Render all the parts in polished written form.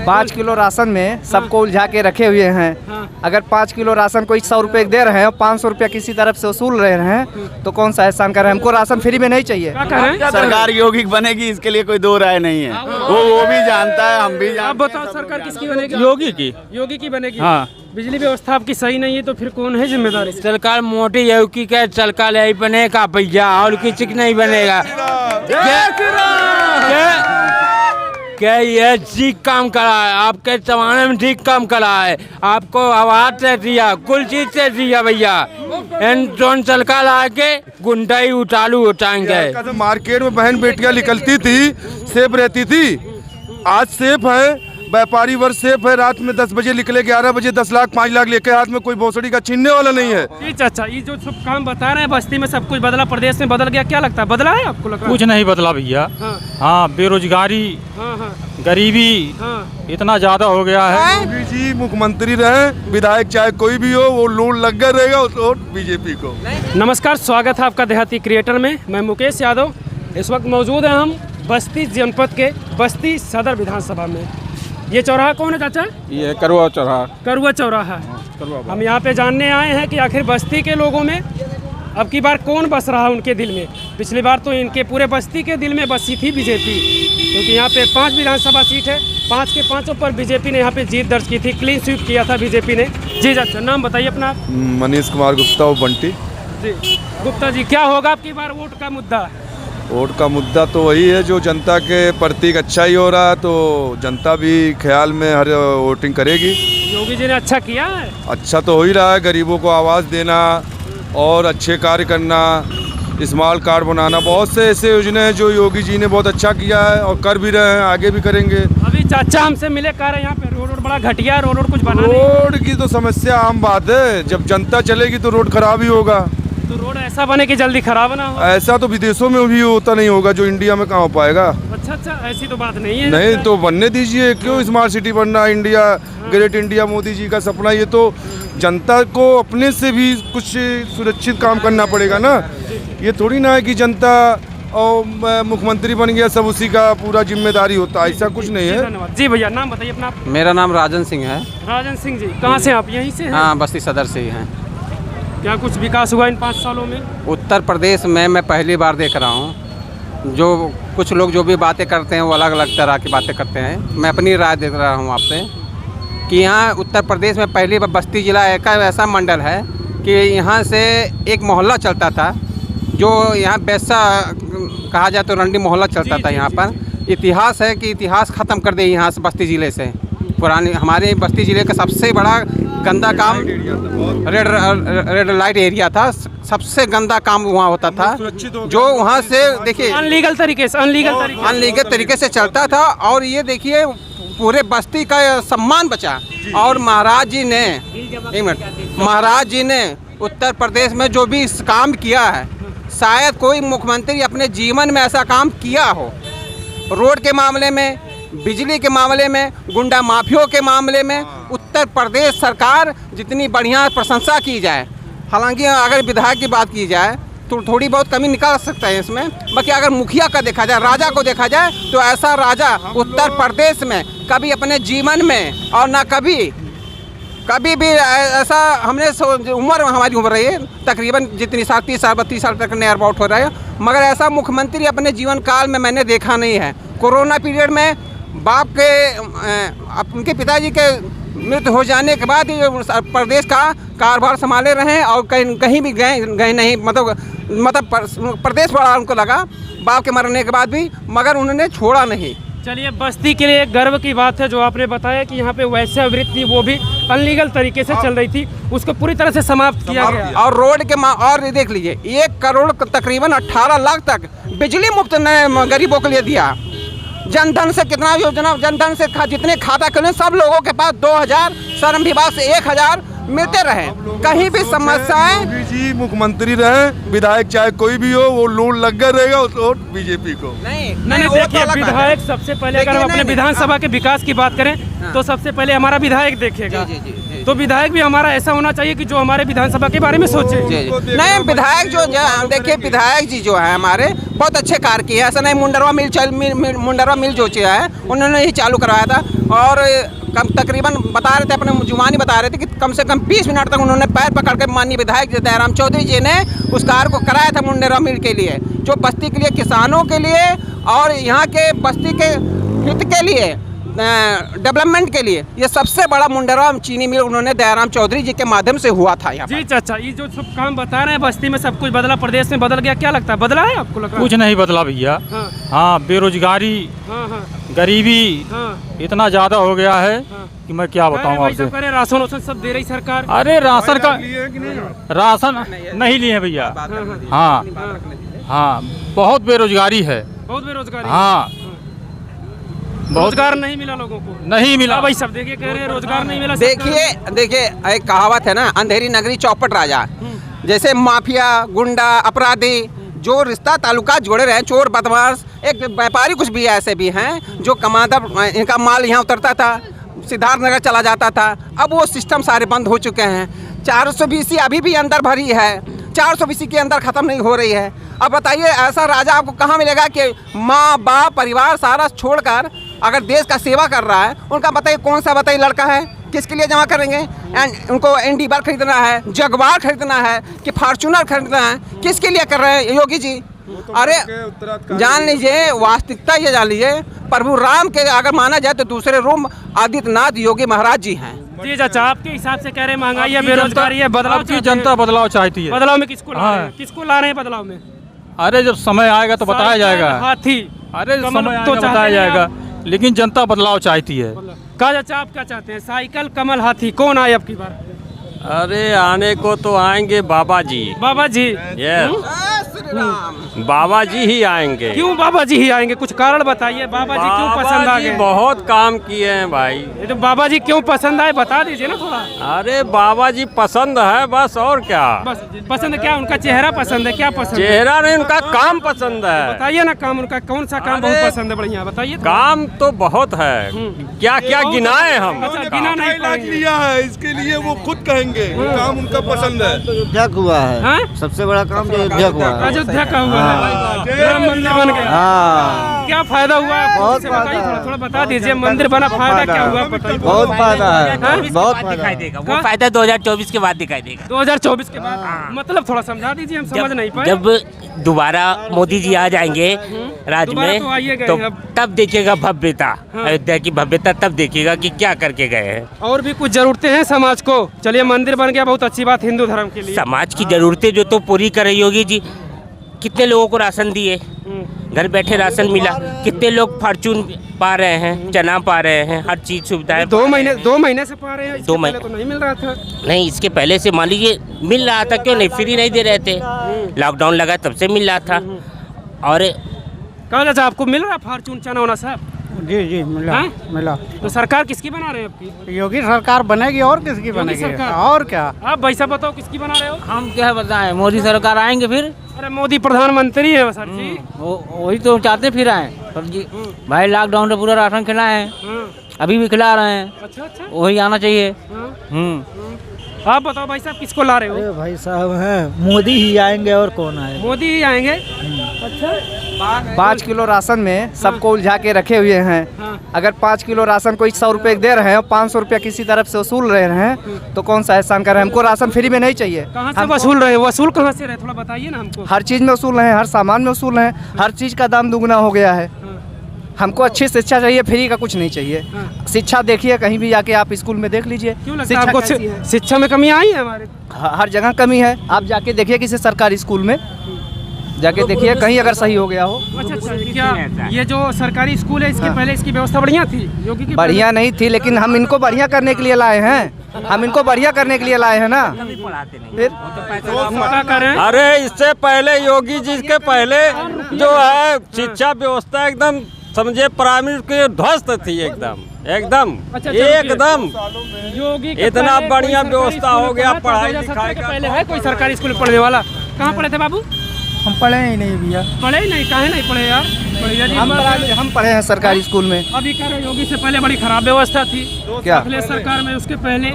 5 kilo ration में सबको उलझा के रखे हुए हैं। अगर 5 किलो राशन कोई 100 रुपये दे रहे हैं और 500 रुपया किसी तरफ से वसूल रहे हैं तो कौन सा एहसान कर रहे हैं? हमको राशन फ्री में नहीं चाहिए। सरकार योगी बनेगी, इसके लिए कोई दो राय नहीं है। वो भी जानता है, हम भी जानते हैं। आप बताओ सरकार किसकी बनेगी? योगी की बनेगी। हाँ। बिजली व्यवस्था आपकी सही नहीं है तो फिर कौन है जिम्मेदार? सरकार मोटी योगी का सरकार नहीं बनेगा भैया, और किसी की नहीं बनेगा। क्या ये ठीक काम करा है? आपके जमाने में ठीक काम करा है। आपको आवाज से दिया, कुल चीज से दिया भैया। इन सरकार आके गुंडाई उठाएंगे। मार्केट में बहन बेटियां निकलती थी, सेफ रहती थी। आज सेफ है, व्यापारी वर्ग सेफ है। रात में 10 बजे निकले, 11 बजे 10 लाख 5 लाख लेके हाथ में कोई भोसड़ी का छीनने वाला नहीं है। अच्छा, ये जो सब काम बता रहे हैं बस्ती में सब कुछ बदला, प्रदेश में बदल गया, क्या लगता है बदला है आपको? लग रहा है कुछ नहीं बदला भैया। हाँ, बेरोजगारी, गरीबी इतना ज्यादा हो गया है। योगी जी मुख्यमंत्री रहे, विधायक चाहे कोई भी हो, वो लोड लग गया रहेगा वोट बीजेपी को। नमस्कार, स्वागत है आपका देहाती क्रिएटर में। मैं मुकेश यादव। इस वक्त मौजूद हैं हम बस्ती जनपद के बस्ती सदर विधानसभा में। ये चौराहा कौन है चाचा? ये करुआ चौराहा। करुआ चौराहा। हम यहाँ पे जानने आए हैं कि आखिर बस्ती के लोगों में अब की बार कौन बस रहा है उनके दिल में। पिछली बार तो इनके पूरे बस्ती के दिल में बसी थी बीजेपी, क्योंकि यहाँ पे 5 विधानसभा सीट है, 5 के 5 पर बीजेपी ने यहाँ पे जीत दर्ज की थी, क्लीन स्वीप किया था बीजेपी ने। जी चाचा, नाम बताइए अपना। मनीष कुमार गुप्ता और बंटी। जी गुप्ता जी, क्या होगा अब की बार वोट का मुद्दा? वोट का मुद्दा तो वही है जो जनता के प्रतीक अच्छा ही हो रहा है, तो जनता भी ख्याल में हर वोटिंग करेगी। योगी जी ने अच्छा किया है। अच्छा तो हो ही रहा है, गरीबों को आवाज़ देना और अच्छे कार्य करना, स्मॉल कार्ड बनाना, बहुत से ऐसे योजना है जो योगी जी ने बहुत अच्छा किया है और कर भी रहे हैं, आगे भी करेंगे। अभी चाचा हमसे मिले, कह रहे हैं यहाँ पे रोड बड़ा घटिया, रोड कुछ बना रोड की तो समस्या आम बात है। जब जनता चलेगी तो रोड खराब ही होगा। तो रोड ऐसा बने कि जल्दी खराब ना हो। ऐसा तो विदेशों में भी होता नहीं होगा, जो इंडिया में कहाँ हो पाएगा। अच्छा, ऐसी तो बात नहीं है। नहीं तो बनने दीजिए, क्यों स्मार्ट सिटी बनना, India great India Modi ji का सपना। ये तो जनता को अपने से भी कुछ सुरक्षित काम करना पड़ेगा ना। ये थोड़ी ना है कि जनता और मुख्यमंत्री बन गया सब उसी का पूरा जिम्मेदारी होता है, ऐसा कुछ नहीं है। धन्यवाद जी। भैया नाम बताइए अपना। मेरा नाम राजन सिंह है। राजन सिंह जी, कहाँ से आप? यहीं से हैं? हाँ, बस्ती सदर से ही हैं। क्या कुछ विकास हुआ इन 5 सालों में? उत्तर प्रदेश में मैं पहली बार देख रहा हूँ। जो कुछ लोग जो भी बातें करते हैं वो अलग अलग तरह की बातें करते हैं। मैं अपनी राय दे रहा हूँ आपसे कि यहाँ उत्तर प्रदेश में पहली बार बस्ती जिला एक ऐसा मंडल है कि यहाँ से एक मोहल्ला चलता था, जो यहाँ बैसा कहा जाए तो रंडी मोहल्ला चलता था। यहाँ पर इतिहास है कि इतिहास ख़त्म कर दे यहाँ से बस्ती ज़िले से। पुरानी हमारे बस्ती ज़िले का सबसे बड़ा गंदा काम रेड लाइट एरिया था। सबसे गंदा काम वहाँ होता था, जो वहाँ से देखिए अनलीगल तरीके से चलता था। और ये देखिए पूरे बस्ती का सम्मान बचा। और महाराज जी ने उत्तर प्रदेश में जो भी काम किया है, शायद कोई मुख्यमंत्री अपने जीवन में ऐसा काम किया हो। रोड के मामले में, बिजली के मामले में, गुंडा माफियों के मामले में उत्तर प्रदेश सरकार जितनी बढ़िया प्रशंसा की जाए, हालांकि अगर विधायक की बात की जाए तो थोड़ी बहुत कमी निकाल सकता है इसमें। बाकी अगर मुखिया का देखा जाए, राजा को देखा जाए, तो ऐसा राजा उत्तर प्रदेश में कभी अपने जीवन में और ना कभी भी ऐसा हमने उम्र हमारी उम्र रही है तकरीबन जितनी 30 साल 32 साल तक नियर अबाउट हो रहा है, मगर ऐसा मुख्यमंत्री अपने जीवन काल में मैंने देखा नहीं है। कोरोना पीरियड में बाप के उनके पिताजी के मृत्यु हो जाने के बाद ही प्रदेश का कारोबार संभाले रहे और कहीं भी गए नहीं। मतलब प्रदेश बड़ा उनको लगा बाप के मरने के बाद भी, मगर उन्होंने छोड़ा नहीं। चलिए, बस्ती के लिए गर्व की बात है जो आपने बताया कि यहाँ पे वैसे वृत्ति वो भी अनलीगल तरीके से चल रही थी, उसको पूरी तरह से समाप्त किया गया। और रोड के और देख लीजिए, 1 करोड़ तकरीबन 18 लाख तक बिजली मुफ्त ने गरीबों के लिए दिया। जनधन से कितना योजना, जनधन से जितने खाता खुले सब लोगों के पास 2000, श्रम विभाग से 1000 मिलते रहे। कहीं भी समस्याएं। योगी जी मुख्यमंत्री रहे, विधायक चाहे कोई भी हो, वो लोड लग गया रहेगा वोट बीजेपी को। नहीं देखिए, विधायक सबसे पहले अगर हम अपने विधानसभा के विकास की बात करें तो सबसे पहले हमारा विधायक देखेगा। तो विधायक भी हमारा ऐसा होना चाहिए कि जो हमारे विधानसभा के बारे में सोचे। नहीं, विधायक जो देखिए, विधायक जी जो है हमारे बहुत अच्छे कार्य किए हैं। ऐसा नहीं, मुंडरवा मिल जो है उन्होंने ही चालू करवाया था और कम तकरीबन बता रहे थे, अपने जुबानी बता रहे थे कि कम से कम 20 मिनट तक उन्होंने पैर पकड़ के माननीय विधायक दयाराम चौधरी जी ने उस कार्य को कराया था मुंडरवा मिल के लिए, जो बस्ती के लिए, किसानों के लिए और यहाँ के बस्ती के हित के लिए, डेवलपमेंट के लिए। ये सबसे बड़ा मुंडरवा चीनी मिल उन्होंने दयाराम चौधरी जी के माध्यम से हुआ था यहाँ जी। चाचा, ये जो सब काम बता रहे हैं, बस्ती में सब कुछ बदला, प्रदेश में बदल गया, क्या लगता है बदला है आपको? लगा कुछ नहीं बदला भैया। हाँ। हाँ, बेरोजगारी, गरीबी इतना ज्यादा हो गया है कि मैं क्या बताऊँ आपसे। राशन वाशन सब दे रही सरकार। अरे राशन का राशन नहीं लिए भैया। हाँ हाँ, बहुत बेरोजगारी है। बहुत बेरोजगारी। हाँ, रोजगार नहीं मिला लोगों को। नहीं मिला भाई, सब देखिए कह रहे हैं रोजगार नहीं मिला। देखिए एक कहावत है ना, अंधेरी नगरी चौपट राजा। जैसे माफिया, गुंडा, अपराधी जो रिश्ता ताल्लुका जोड़े रहे, चोर, बदमाश, एक व्यापारी कुछ भी ऐसे भी हैं जो कमाता, इनका माल यहाँ उतरता था, सिद्धार्थनगर चला जाता था। अब वो सिस्टम सारे बंद हो चुके हैं। 420 अभी भी अंदर भरी है, 420 के अंदर ख़त्म नहीं हो रही है। अब बताइए, ऐसा राजा आपको कहाँ मिलेगा कि माँ बाप परिवार सारा छोड़कर अगर देश का सेवा कर रहा है? उनका बताइए कौन सा बताइए लड़का है, किसके लिए जमा करेंगे? उनको एंडीवर खरीदना है, जगुआर खरीदना है कि फॉर्चूनर खरीदना है, किसके लिए कर रहे हैं योगी जी? अरे जान लीजिए, वास्तविकता ये जान लीजिए, प्रभु राम के अगर माना जाए तो दूसरे रूप आदित्यनाथ योगी महाराज जी हैं। जी चाचा, आपके हिसाब से कह रहे हैं महंगाई है, बेरोजगारी है, बदलाव की जनता बदलाव चाहती है। बदलाव में किसको ला रहे हैं? किसको ला रहे हैं बदलाव में? अरे जब समय आएगा तो बताया जाएगा। हाथी, अरे समय आएगा बताया जाएगा, लेकिन जनता बदलाव चाहती है। कहा चाचा, आप क्या चाहते हैं? साइकिल, कमल, हाथी, कौन आए अब की बार? अरे आने को तो आएंगे बाबा जी। बाबा जी? बाबा जी ही आएंगे। क्यों बाबा जी ही आएंगे? कुछ कारण बताइए, बाबा जी क्यों पसंद आ गए? बहुत काम किए हैं भाई। ये तो बाबा जी क्यों पसंद आए बता दीजिए ना थोड़ा। अरे बाबा जी पसंद है बस, और क्या। बस पसंद क्या? उनका चेहरा पसंद है? क्या पसंद है? चेहरा नहीं, उनका काम पसंद है। बताइए ना काम उनका, कौन सा काम बहुत पसंद है? बढ़िया बताइए। काम तो बहुत है, क्या क्या गिनाए हम। अच्छा, गिना नहीं पाएंगे। लिया है, इसके लिए वो खुद कहेंगे काम उनका पसंद है। अयोध्या हुआ है, सबसे बड़ा काम जो अयोध्या हुआ है। अयोध्या का हुआ है, राम मंदिर बन गया। हाँ, क्या फायदा हुआ? बहुत बताइए, फायदा। थोड़ा बता दीजिए, मंदिर बना, फायदा क्या हुआ बताइए। बहुत फायदा है, बहुत फायदा दिखाई देगा वो फायदा 2024 के बाद दिखाई देगा। 2024 के बाद मतलब थोड़ा समझा दीजिए, हम समझ नहीं पाए। जब दोबारा मोदी जी आ जाएंगे राज्य दोबारा में तो आइए गए तो अब। तब देखिएगा भव्यता, अयोध्या की भव्यता तब देखिएगा कि क्या करके गए हैं। और भी कुछ जरूरतें हैं समाज को। चलिए मंदिर बन गया, बहुत अच्छी बात हिंदू धर्म के लिए। समाज की जरूरतें जो तो पूरी कर रही होगी जी। कितने लोगों को राशन दिए, घर बैठे राशन मिला। कितने लोग फॉर्चून पा रहे हैं, चना पा रहे हैं, हर चीज सुविधाएं। 2 महीने से पा रहे हैं। 2 महीने तो नहीं मिल रहा था। नहीं, इसके पहले से मान लीजिए मिल रहा था, क्यों नहीं, फ्री नहीं दे रहे थे। लॉकडाउन लगा तब से मिल रहा था। और कहा चाचा, आपको मिल रहा फॉर्चून चना होना साहब? जी मिला। मिला तो सरकार किसकी बना रहे हैं आपकी? योगी सरकार बनेगी, और किसकी बनेगी? सरकार। और क्या? आप भाई साहब बताओ, किसकी बना रहे हो? हम क्या बताएं, मोदी सरकार आएंगे फिर। अरे मोदी प्रधानमंत्री है सर जी। वही तो चाहते फिर आए सर जी। भाई लॉकडाउन में पूरा राशन खिलाए हैं, अभी भी खिला रहे हैं। अच्छा अच्छा, वही आना चाहिए। आप बताओ भाई साहब, किसको ला रहे हो? अरे भाई साहब हैं, मोदी ही आएंगे, और कौन आए? मोदी ही आएंगे। अच्छा, 5 किलो राशन में सबको उलझा के रखे हुए हैं। अगर 5 किलो राशन कोई 100 रुपये दे रहे हैं और 500 रुपया किसी तरफ से वसूल रहे हैं, तो कौन सा एहसान कर रहे हैं? हमको राशन फ्री में नहीं चाहिए। कहाँ से वसूल रहे हैं? वसूल कहाँ से रहे, थोड़ा बताइए ना हमको। हर चीज़ में वसूल है, हर सामान में वसूल है, हर चीज़ का दाम दुगना हो गया है। हमको अच्छी शिक्षा चाहिए, फ्री का कुछ नहीं चाहिए। शिक्षा देखिए, कहीं भी जाके आप स्कूल में देख लीजिए। क्यों लगता है आपको शिक्षा में कमी आई है? हमारे हर जगह कमी है। आप जाके देखिए किसी सरकारी स्कूल में जाके देखिए, कहीं अगर सही हो गया हो। अच्छा अच्छा, क्या ये जो सरकारी स्कूल है, इसके पहले इसकी व्यवस्था बढ़िया थी? योगी की बढ़िया नहीं थी, लेकिन हम इनको बढ़िया करने के लिए लाए हैं। हम इनको बढ़िया करने के लिए लाए हैं ना। फिर क्या करें? अरे इससे पहले योगी जी के पहले जो है शिक्षा व्यवस्था एकदम समझे प्राइमरी के ध्वस्त थी, एकदम एकदम योगी इतना बढ़िया व्यवस्था हो गया पढ़ाई लिखाई का। पहले है कोई सरकारी स्कूल में पढ़ने वाला? कहाँ पढ़े थे बाबू? हम पढ़े ही नहीं भैया। पढ़े ही नहीं? काहे नहीं पढ़े यार? हम पढ़े हैं सरकारी स्कूल में। अभी कह रहे योगी से पहले बड़ी खराब व्यवस्था थी क्या? अखिलेश सरकार में, उसके पहले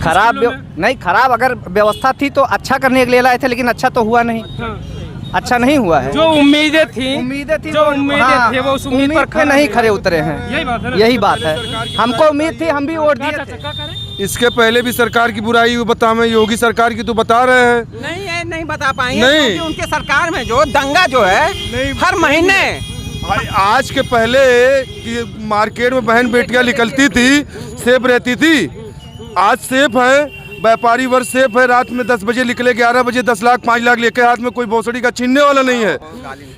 खराब नहीं, खराब अगर व्यवस्था थी तो अच्छा करने के लिए लाए थे, लेकिन अच्छा तो हुआ नहीं। अच्छा नहीं हुआ है। जो उम्मीदें थी जो उम्मीदें थी वो उस उम्मीद पर नहीं खरे उतरे हैं। यही बात है। हमको उम्मीद थी, हम भी वोट दिए थे। इसके पहले भी सरकार की बुराई बता में योगी सरकार की तो बता रहे हैं। नहीं बता पाएंगे क्योंकि उनके सरकार में जो दंगा जो है हर महीने। आज के पहले कि मार्केट में बहन बेटियां निकलती थी, सेफ रहती थी, आज सेफ है। व्यापारी वर्ग सेफ है। रात में 10 बजे निकले, 11 बजे 10 लाख 5 लाख लेके हाथ में कोई भोसड़ी का छीनने वाला नहीं है।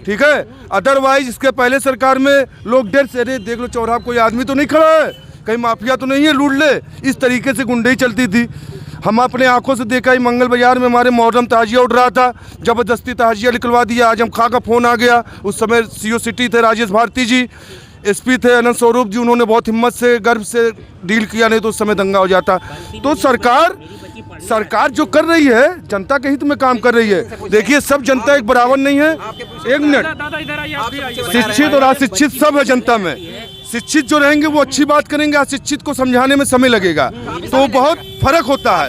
ठीक है। अदरवाइज इसके पहले सरकार में लोग डर से, अरे देख लो चौराहा कोई आदमी तो नहीं खड़ा है, कहीं माफिया तो नहीं है लूट ले, इस तरीके से गुंडई चलती थी। हम अपने आंखों से देखा ही मंगल बाजार में हमारे मुहर्रम ताजिया उड़ रहा था, जबरदस्ती ताजिया निकलवा दिया। आजम खां का फ़ोन आ गया, उस समय CO सिटी थे राजेश भारती जी, SP थे अनंत स्वरूप जी, उन्होंने बहुत हिम्मत से गर्व से डील किया, नहीं तो उस समय दंगा हो जाता। तो सरकार जो कर रही है जनता के हित में काम कर रही है। देखिए सब जनता एक बराबर नहीं है। एक मिनट, शिक्षित और अशिक्षित सब है जनता में। शिक्षित जो रहेंगे वो अच्छी बात करेंगे, अशिक्षित को समझाने में समय लगेगा, तो बहुत फर्क होता है।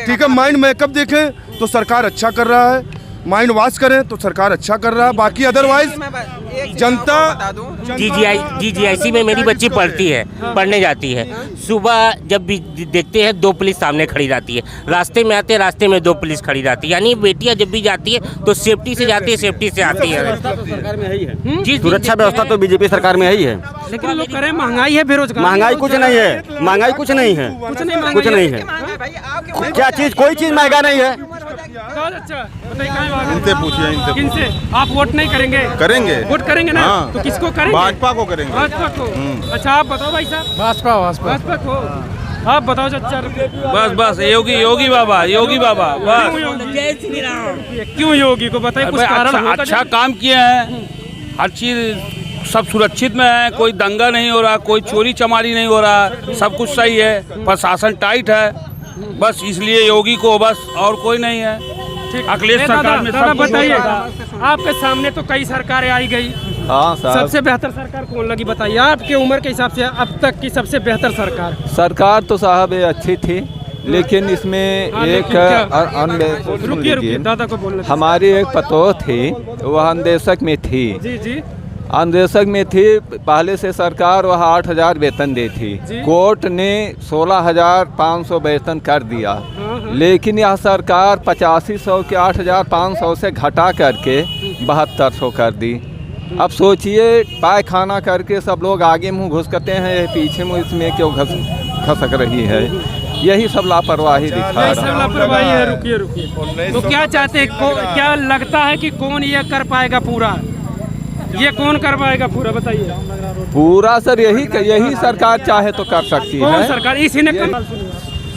ठीक है। माइंड मेकअप देखें तो सरकार अच्छा कर रहा है, माइंड वॉश करें तो सरकार अच्छा कर रहा है। बाकी अदरवाइज जनता GGIC में मेरी बच्ची पढ़ती है, पढ़ने जाती है। सुबह जब भी देखते हैं 2 पुलिस सामने खड़ी रहती है, रास्ते में आते हैं रास्ते में 2 पुलिस खड़ी रहती है। यानी बेटियां जब भी जाती है तो सेफ्टी से जाती है, सेफ्टी से आती है। जी, सुरक्षा व्यवस्था तो बीजेपी सरकार में ही है। लेकिन लोग करें महंगाई है, बेरोजगार। महंगाई कुछ नहीं है, महंगाई कुछ नहीं है, कुछ नहीं है। क्या चीज, कोई चीज महंगा नहीं है। इनसे पूछिए, किनसे? आप वोट नहीं करेंगे? करेंगे। वोट करेंगे ना? हाँ। तो किसको करेंगे? भाजपा को करेंगे। भाजपा को। अच्छा आप बताओ भाई साहब। भाजपा को। आप बताओ चाचा। बस योगी बाबा बस। क्यों योगी को बताइए, कुछ कारण? अच्छा काम किए हैं, हर चीज सब सुरक्षित में है, कोई दंगा नहीं हो रहा, कोई चोरी चमारी नहीं हो रहा, सब कुछ सही है, प्रशासन टाइट है, बस इसलिए योगी को, बस और कोई नहीं है। अखिलेश सरकार में सब बताइए, आपके सामने तो कई सरकारें आई गई। हाँ साहब। सबसे बेहतर सरकार कौन लगी बताइए आपके उम्र के हिसाब से अब तक की सबसे बेहतर सरकार? सरकार तो साहब ये अच्छी थी, लेकिन इसमें एक रुकिए दादा को बोलना। हमारी एक पतोह थी, वह अन्वेषक में थी। जी अन्वेषक में थी। पहले से सरकार वह 8,000 वेतन दी थी, कोर्ट ने 16,500 वेतन कर दिया, लेकिन यह सरकार 8500 के 8,500 से घटा करके 7200 कर दी। अब सोचिए, पायखाना करके सब लोग आगे मुंह घुसकते हैं, पीछे मुँह इसमें क्यों खसक रही है। यही सब लापरवाही दिखा रहा है। लापरवाही है। रुकिए। तो क्या चाहते हैं, क्या लगता है कि कौन ये कर पाएगा पूरा? ये कौन कर पाएगा पूरा बताइए? पूरा सर यही सरकार चाहे तो कर सकती है। कौन सरकार? इसी ने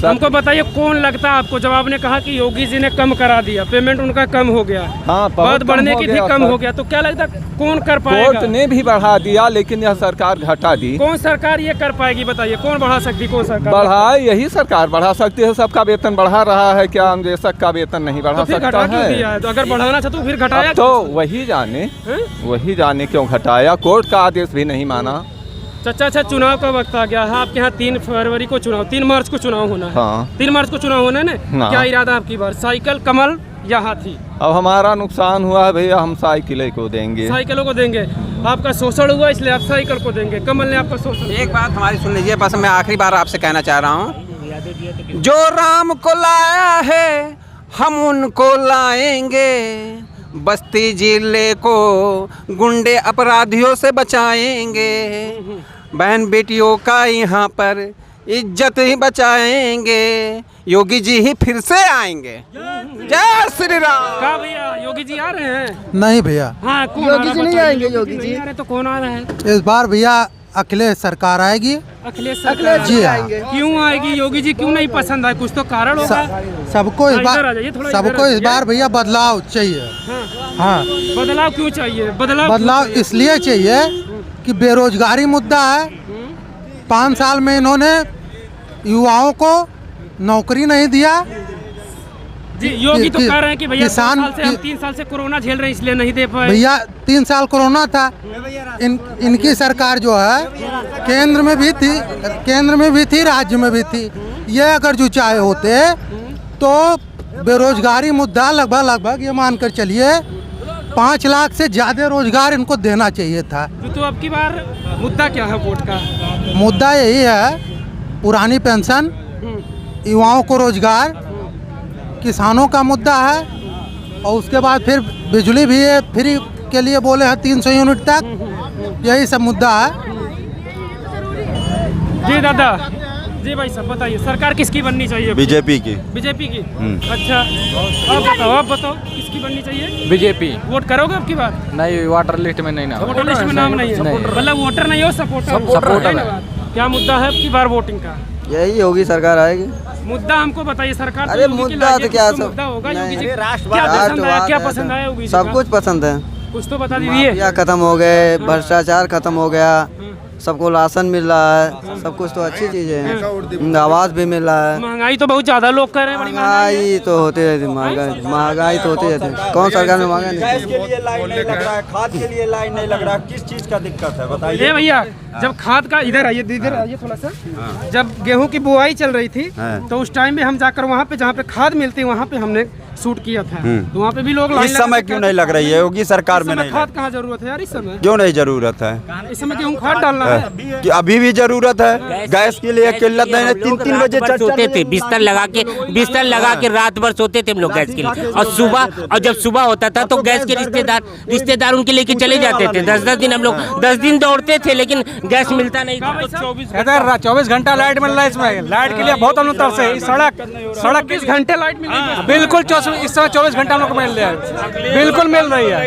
हमको बताइए कौन लगता है आपको? जब आपने कहा कि योगी जी ने कम करा दिया, पेमेंट उनका कम हो गया, हाँ, बात बढ़ने की थी, कम हो गया, तो क्या लगता है कौन कर पाएगा? कोर्ट ने भी बढ़ा दिया, लेकिन यह सरकार घटा दी। कौन सरकार ये कर पाएगी बताइए? कौन बढ़ा सकती? कौन सरकार बढ़ाए? यही सरकार बढ़ा सकती है। सबका वेतन बढ़ा रहा है, क्या अन्वेषक का वेतन नहीं बढ़ा सकता है? तो अगर बढ़ाना चाहते तो फिर घटाया, तो वही जाने क्यों घटाया। कोर्ट का आदेश भी नहीं माना। अच्छा, चुनाव का वक्त आ गया है आपके यहाँ। 3 फरवरी को चुनाव, 3 मार्च को चुनाव होना है। हाँ। 3 मार्च को चुनाव होना है ना? क्या इरादा आपकी बार? साइकिल कमल या हाथी? अब हमारा नुकसान हुआ है भैया, हम साइकिल को देंगे। साइकिलों को देंगे। आपका शोषण हुआ इसलिए आप साइकिल को देंगे। कमल ने आपका शोषण। एक बात हमारी सुन लीजिए, बस मैं आखिरी बार आपसे कहना चाह रहा हूँ, जो राम को लाया है हम उनको लाएंगे, बस्ती जिले को गुंडे अपराधियों से बचाएंगे, बहन बेटियों का यहाँ पर इज्जत ही बचाएंगे, योगी जी ही फिर से आएंगे। जय श्री राम। क्या भैया योगी जी आ रहे हैं? नहीं भैया। हाँ, योगी जी नहीं आएंगे। योगी जी आ रहे तो कौन आ रहा है इस बार? भैया अखिलेश सरकार आएगी। अखिलेश सरकार जी हाँ। क्यों आएगी? योगी जी क्यों नहीं पसंद आए? कुछ तो कारण होगा। सबको इस बार भैया बदलाव चाहिए। हाँ। बदलाव क्यों चाहिए? बदलाव इसलिए चाहिए कि बेरोजगारी मुद्दा है। 5 साल में इन्होंने युवाओं को नौकरी नहीं दिया, जी योगी तो कह रहे हैं कि भैया किसान 2 साल से हम 3 साल से कोरोना झेल रहे हैं इसलिए नहीं दे पाए। भैया 3 साल कोरोना था, इनकी सरकार जो है केंद्र में भी थी राज्य में भी थी। ये अगर जो चाहे होते तो बेरोजगारी मुद्दा लगभग ये मानकर चलिए 5 लाख से ज़्यादा रोजगार इनको देना चाहिए था। तो अब की बार मुद्दा क्या है वोट का? मुद्दा यही है, पुरानी पेंशन, युवाओं को रोजगार, किसानों का मुद्दा है, और उसके बाद फिर बिजली भी फ्री के लिए बोले हैं 300 यूनिट तक। यही सब मुद्दा है। जी दादा, जी भाई साहब बताइए, सरकार किसकी बननी चाहिए? बीजेपी की। बीजेपी की। अच्छा, आप बताओ किसकी बननी चाहिए? बीजेपी। वोट करोगे अब की बार? नहीं, वाटर लिस्ट में नहीं ना। वोटर लिस्ट में नाम नहीं है, मतलब वोटर नहीं हो, सपोर्टर है। क्या मुद्दा है अब की बार वोटिंग का? यही होगी, सरकार आएगी। मुद्दा हमको बताइए, सरकार अरे मुद्दा तो क्या सब मुद्दा होगा? योगी जी राष्ट्रवाद क्या पसंद आया? योगी जी सब का? कुछ पसंद है। कुछ तो बता दीजिए। क्या खत्म हो गए, भ्रष्टाचार खत्म हो गया, सबको राशन मिल रहा है, सब कुछ तो अच्छी चीजें हैं। आवाज भी मिल रहा है। महंगाई तो बहुत ज्यादा लोग कह रहे हैं, बड़ी महंगाई तो होती रहती, महंगाई तो होती रहती है। कौन सरकार में महंगा नहीं? गैस के लिए लाइन नहीं लग रहा है, खाद के लिए लाइन नहीं लग रहा है, किस चीज का दिक्कत है बताइए? ये भैया, जब खाद का इधर आइए थोड़ा सा, जब गेहूं की बुआई चल रही थी तो उस टाइम में हम जाकर वहाँ पे जहाँ पे खाद मिलती है वहाँ पे हमने शूट किया था, तो वहाँ पे भी लोग इस समय क्यों नहीं लग रही है? योगी सरकार में नहीं खाद कहाँ जरूरत है यार इस समय? क्यों नहीं जरूरत है? इस समय गेहूँ खाद डालना है कि अभी भी जरूरत है। गैस के लिए किल्लत नहीं है, 3-3 बजे सोते थे, बिस्तर लगा के रात भर सोते थे हम लोग गैस के लिए। और जब सुबह होता था तो गैस के रिश्तेदार उनके लेके चले जाते थे। 10 दिन हम लोग 10 दिन दौड़ते थे, लेकिन गैस मिलता नहीं था। 24 घंटा लाइट मिल रहा है इसमें, लाइट के लिए बहुत अनुतर से। सड़क 20 घंटे लाइट मिल रही है, बिल्कुल इस समय 24 घंटा हम लोग मिल रहा है, बिल्कुल मिल रही है,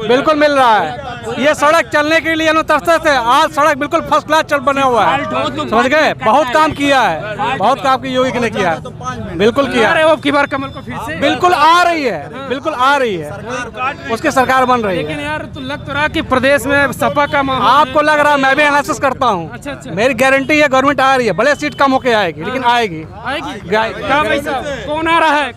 बिल्कुल मिल रहा है। ये सड़क चलने के लिए अनुतर से, आज सड़क बिल्कुल फर्स्ट क्लास चल बने हुआ है, समझ गए? बहुत काम किया है, बहुत काम की योगी ने किया है, बिल्कुल किया है। अब की बार कमल को फिर से बिल्कुल आ रही है, बिल्कुल आ रही है, उसकी सरकार बन रही है। लेकिन यार तो लग तो रहा कि प्रदेश में सपा का माहौल आपको लग रहा है, मैं भी एनालिसिस करता हूँ। अच्छा, मेरी गारंटी है गवर्नमेंट आ रही है, भले सीट कम होके आएगी लेकिन आएगी। क्या भाई साहब, कौन आ रहा है?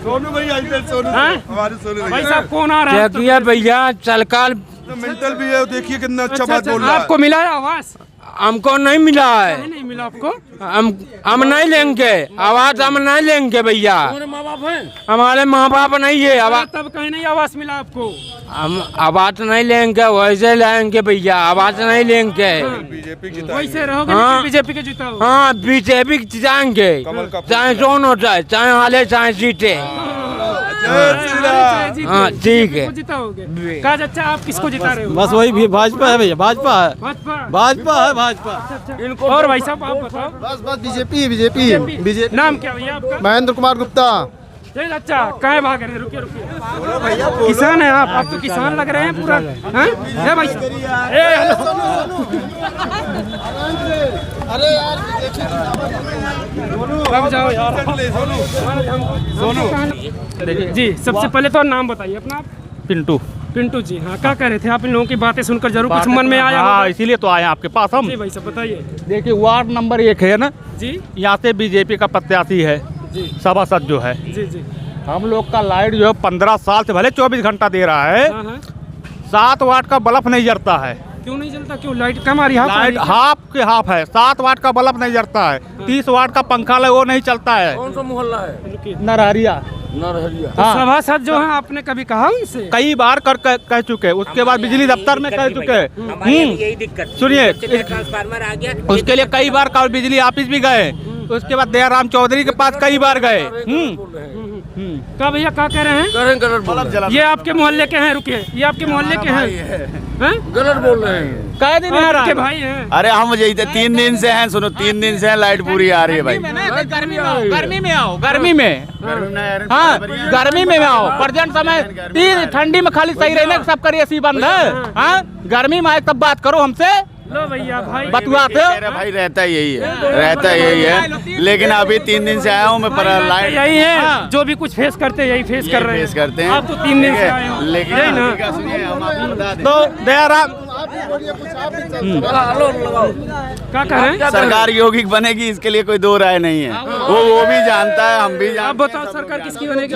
सोनू भाई, सोनू हमारे सोनू भाई साहब, कौन आ रहा है? क्या भैया, चलकाल मेंटल भी है, देखिए कितना अच्छा बात बोल रहा है। आपको मिला है आवाज? हमको नहीं मिला है। नहीं मिला आपको? हम नहीं लेंगे आवाज, हम नहीं लेंगे भैया। माँ बाप है? हमारे माँ बाप नहीं है आवाज। तब कहीं नहीं आवाज मिला आपको? हम आवाज नहीं लेंगे, वैसे लेंगे भैया, आवाज नहीं लेंगे। वैसे रहोगे? हाँ, बीजेपी के जीताओ? हाँ, बीजेपी जिताएंगे, चाहे जोन हो जाए, चाहे हाले चाहे जीते। हाँ ठीक है, जिताओगे? काज अच्छा, आप किसको जिता रहे हो? बस वही भी भाजपा है भैया, भाजपा है, भाजपा है, भाजपा। और भाई साहब आप बताओ? बस बीजेपी। नाम क्या भैया आपका? महेंद्र कुमार गुप्ता। अच्छा, कहाँ भाग रहे हैं? रुकिए। किसान है आप तो किसान लग रहे हैं पूरा। हैं भाई? अरे यार जाओ यार। सोनू जी, सबसे पहले तो नाम बताइए अपना। पिंटू जी, हाँ, क्या कह रहे थे आप? इन लोगों की बातें सुनकर जरूर कुछ मन में आया? हाँ, इसीलिए तो आए आपके पास हम। जी भाई साहब बताइए। देखिए, वार्ड नंबर 1 है ना जी, यहाँ से बीजेपी का प्रत्याशी है सभासद जो है। जी। हम लोग का लाइट जो है 15 साल से भले 24 घंटा दे रहा है, 7 वाट का बल्ब नहीं जलता है। क्यों नहीं जलता? क्यों? लाइट कम आ रही है? लाइट हाफ है, 7 वाट का बल्ब नहीं जलता है। 30 वाट का पंखा लगा, वो नहीं चलता है। कौन सा मोहल्ला है? नरहरिया। सभासद जो है, आपने कभी कहा उनसे? कई बार कह चुके, उसके बाद बिजली दफ्तर में कह चुके। यही दिक्कत सुनिए, ट्रांसफार्मर आ गया, उसके लिए कई बार बिजली ऑफिस भी गए, उसके बाद दयाराम चौधरी के पास कई बार गए। क्या भैया, क्या कह रहे हैं? ये आपके मोहल्ले के हैं? रुकिए, ये आपके मोहल्ले के हैं? गलत बोल रहे हैं। कह दिन के भाई हैं? अरे हम यही 3 दिन से हैं, सुनो 3 दिन से लाइट पूरी आ रही है भाई। गर्मी में आओ, गर्मी में। हाँ, गर्मी में आओ। प्रेजेंट समय ठंडी में खाली सही रहने सब करिए, एसी बंद है। हाँ, गर्मी में आए तब बात करो हमसे। लो भैया भाई, बतुआते हो? भाई रहता यही है, लेकिन अभी 3 दिन से आया हूँ मैं, पर लाइट यही है। जो भी कुछ फेस करते हैं यही फेस कर रहे हैं। करते हैं। आप तो 3 दिन से आए हो, लेकिन यही ना। तो दयाराम क्या कह रहे हैं? सरकार योगी बनेगी, इसके लिए कोई दो राय नहीं है। वो भी जानता है, हम भी जानते हैं। आप बताओ सरकार किसकी बनेगी?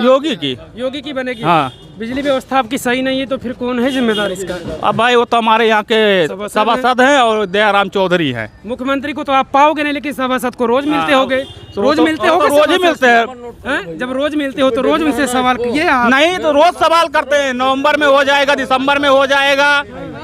योगी की बनेगी। हाँ। बिजली व्यवस्था आपकी सही नहीं है तो फिर कौन है जिम्मेदार इसका? अब भाई वो तो हमारे यहाँ के सभासद हैं और दयाराम चौधरी हैं। मुख्यमंत्री को तो आप पाओगे नहीं, लेकिन सभासद को रोज मिलते होगे। रोज मिलते हो? रोज ही मिलते हैं। जब रोज मिलते हो तो रोज उनसे सवाल किए आप? नहीं तो रोज सवाल करते हैं। नवंबर में हो जाएगा, दिसंबर में हो जाएगा।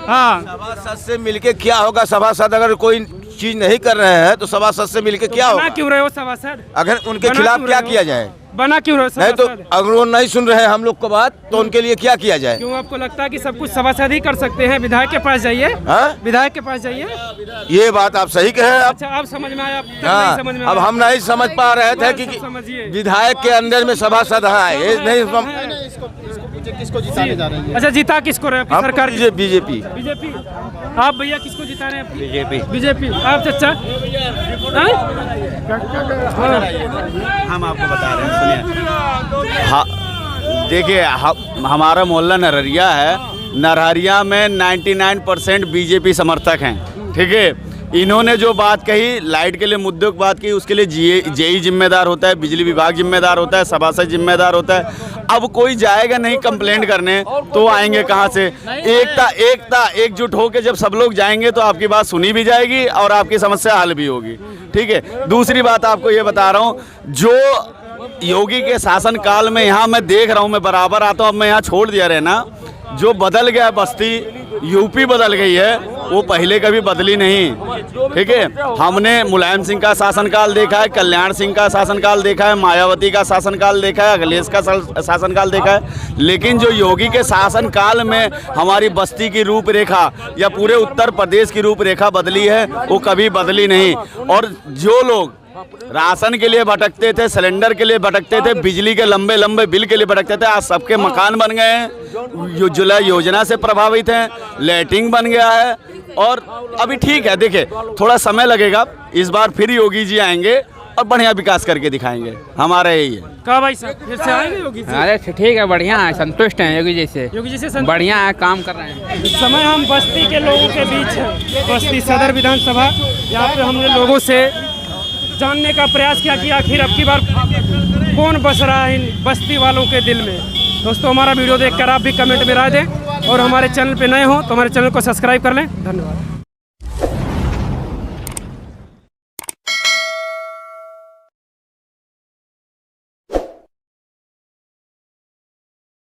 हाँ, सभासद से मिलके क्या होगा? सभासद अगर कोई चीज नहीं कर रहे हैं तो सभासद से मिलके क्या होगा? क्यों रहे हो सभासद? अगर उनके खिलाफ क्या किया जाए? बना क्यों रहे हो नहीं तो सभासद? अगर वो नहीं सुन रहे हैं हम लोग को बात, तो उनके लिए क्या किया जाए? क्यों आपको लगता है कि सब कुछ सभासद ही कर सकते हैं? विधायक के पास जाइए। विधायक के पास जाइए। ये बात आप सही कहे। अच्छा, आप समझ में आया? नहीं समझ में अब आया। हम नहीं समझ पा रहे थे कि समझिए। विधायक के अंदर में सभासद है, ये नहीं किसको जिताने जा रहे हैं? अच्छा, जीता किसको रहे आपकी सरकार? बीजेपी। बीजेपी। आप भैया किसको जिता रहे हैं? बीजेपी। बीजेपी। आप चाचा? हम आपको बता रहे हैं, सुनिए। देखिए, हमारा मोहल्ला नरहरिया है। नरहरिया में 99% बीजेपी समर्थक हैं। ठीक है, इन्होंने जो बात कही, लाइट के लिए मुद्दों की बात की, उसके लिए जेई जिम्मेदार होता है, बिजली विभाग जिम्मेदार होता है, सभासद जिम्मेदार होता है। अब कोई जाएगा नहीं कंप्लेंट करने, तो आएंगे कहाँ से? एकजुट होकर जब सब लोग जाएंगे तो आपकी बात सुनी भी जाएगी और आपकी समस्या हल भी होगी। ठीक है, दूसरी बात आपको ये बता रहा हूँ, जो योगी के शासन काल में यहाँ मैं देख रहा हूँ, मैं बराबर आता हूँ, अब मैं यहाँ छोड़ दिया रहना। जो बदल गया बस्ती, यूपी बदल गई है, वो पहले कभी बदली नहीं। ठीक है, हमने मुलायम सिंह का शासनकाल देखा है, कल्याण सिंह का शासनकाल देखा है, मायावती का शासनकाल देखा है, अखिलेश का शासनकाल देखा है, लेकिन जो योगी के शासनकाल में हमारी बस्ती की रूपरेखा या पूरे उत्तर प्रदेश की रूपरेखा बदली है, वो कभी बदली नहीं। और जो लोग राशन के लिए भटकते थे, सिलेंडर के लिए भटकते थे, बिजली के लंबे लंबे बिल के लिए भटकते थे, आज सबके मकान बन गए हैं। उज्ज्वला योजना से प्रभावित हैं, लैट्रिन बन गया है। और अभी ठीक है, देखिए थोड़ा समय लगेगा, इस बार फिर योगी जी आएंगे और बढ़िया विकास करके दिखाएंगे। हमारा यही है। कहा भाई साहब फिर से आएंगे योगी जी? अरे ठीक है, बढ़िया है, संतुष्ट हैं योगी जी से। योगी जी से बढ़िया है, काम कर रहे हैं। इस समय हम बस्ती के लोगों के बीच हैं, बस्ती सदर विधानसभा। यहाँ पे हमने लोगों से जानने का प्रयास किया कि आखिर अब की बार कौन बस रहा है इन बस्ती वालों के दिल में। दोस्तों, हमारा वीडियो देखकर आप भी कमेंट में राय दें और हमारे चैनल पे नए हो तो हमारे चैनल को सब्सक्राइब कर लें। धन्यवाद।